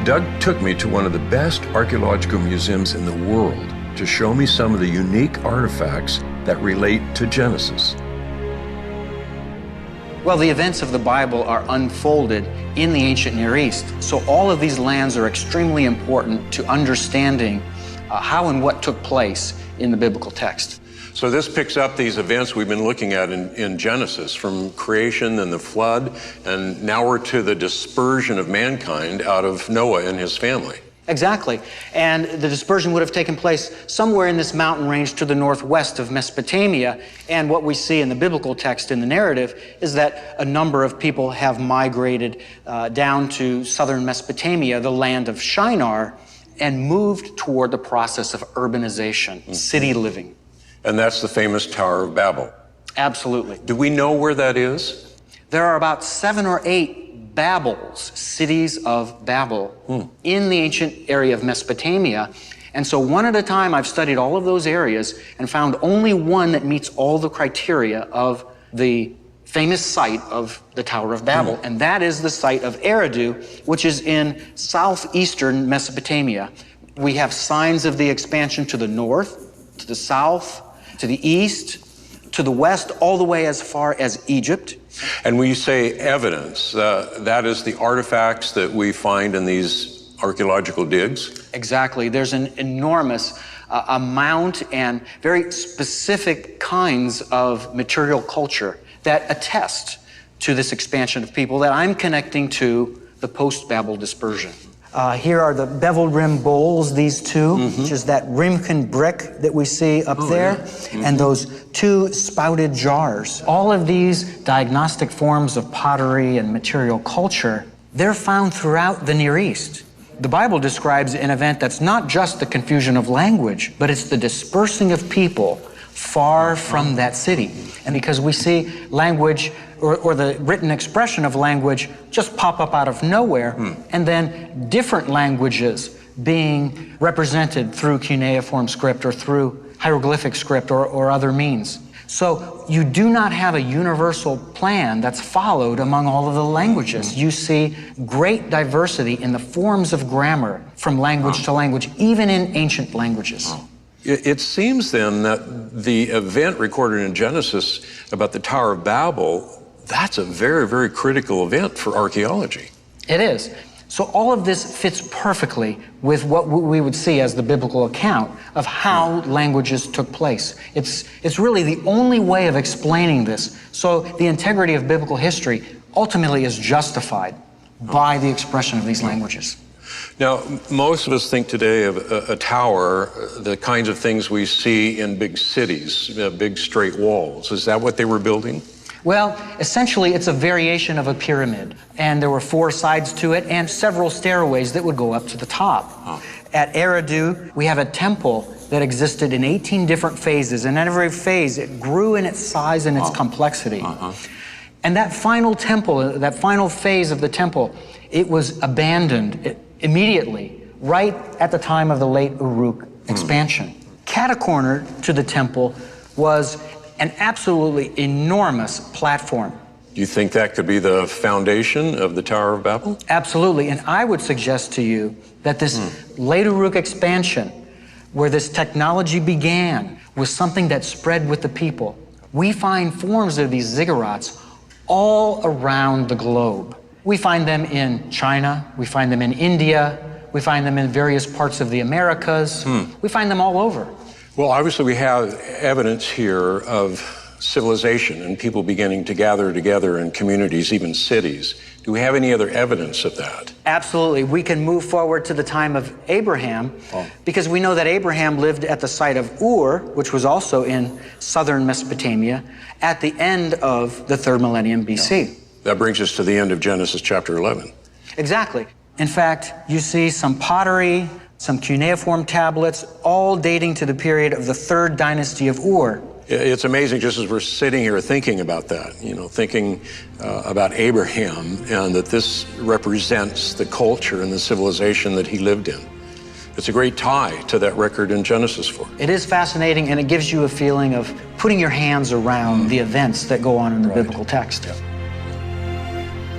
Doug took me to one of the best archaeological museums in the world to show me some of the unique artifacts that relate to Genesis. Well, the events of the Bible are unfolded in the ancient Near East, so all of these lands are extremely important to understanding how and what took place in the biblical text. So this picks up these events we've been looking at in Genesis, from creation and the flood, and now we're to the dispersion of mankind out of Noah and his family. Exactly. And the dispersion would have taken place somewhere in this mountain range to the northwest of Mesopotamia. And what we see in the biblical text in the narrative is that a number of people have migrated down to southern Mesopotamia, the land of Shinar, and moved toward the process of urbanization, city living. And that's the famous Tower of Babel. Absolutely. Do we know where that is? There are about 7 or 8 Babels, cities of Babel, in the ancient area of Mesopotamia. And so one at a time, I've studied all of those areas and found only one that meets all the criteria of the famous site of the Tower of Babel. And that is the site of Eridu, which is in southeastern Mesopotamia. We have signs of the expansion to the north, to the south, to the east, to the west, all the way as far as Egypt. And when you say evidence, that is the artifacts that we find in these archaeological digs? Exactly. There's an enormous amount and very specific kinds of material culture that attest to this expansion of people that I'm connecting to the post-Babel dispersion. Here are the beveled rim bowls, these two, which is that Rimkin brick that we see up there, and those 2 spouted jars. All of these diagnostic forms of pottery and material culture, they're found throughout the Near East. The Bible describes an event that's not just the confusion of language, but it's the dispersing of people far from that city. And because we see language or the written expression of language just pop up out of nowhere, and then different languages being represented through cuneiform script or through hieroglyphic script or other means. So you do not have a universal plan that's followed among all of the languages. You see great diversity in the forms of grammar from language to language, even in ancient languages. It seems then that the event recorded in Genesis about the Tower of Babel, that's a very, very critical event for archaeology. It is. So all of this fits perfectly with what we would see as the biblical account of how languages took place. It's really the only way of explaining this. So the integrity of biblical history ultimately is justified by the expression of these languages. Now, most of us think today of a tower, the kinds of things we see in big cities, big straight walls. Is that what they were building? Well, essentially, it's a variation of a pyramid. And there were 4 sides to it and several stairways that would go up to the top. At Eridu, we have a temple that existed in 18 different phases. And in every phase, it grew in its size and its complexity. And that final temple, that final phase of the temple, it was abandoned immediately, right at the time of the late Uruk expansion. Catacorner to the temple was an absolutely enormous platform. Do you think that could be the foundation of the Tower of Babel? Absolutely, and I would suggest to you that this late Uruk expansion, where this technology began, was something that spread with the people. We find forms of these ziggurats all around the globe. We find them in China, we find them in India, we find them in various parts of the Americas. We find them all over. Well, obviously we have evidence here of civilization and people beginning to gather together in communities, even cities. Do we have any other evidence of that? Absolutely. We can move forward to the time of Abraham because we know that Abraham lived at the site of Ur, which was also in southern Mesopotamia, at the end of the 3rd millennium BC. That brings us to the end of Genesis chapter 11. Exactly. In fact, you see some pottery, some cuneiform tablets, all dating to the period of the 3rd dynasty of Ur. It's amazing just as we're sitting here thinking about that, thinking about Abraham and that this represents the culture and the civilization that he lived in. It's a great tie to that record in Genesis 4. It is fascinating, and it gives you a feeling of putting your hands around the events that go on in the biblical text.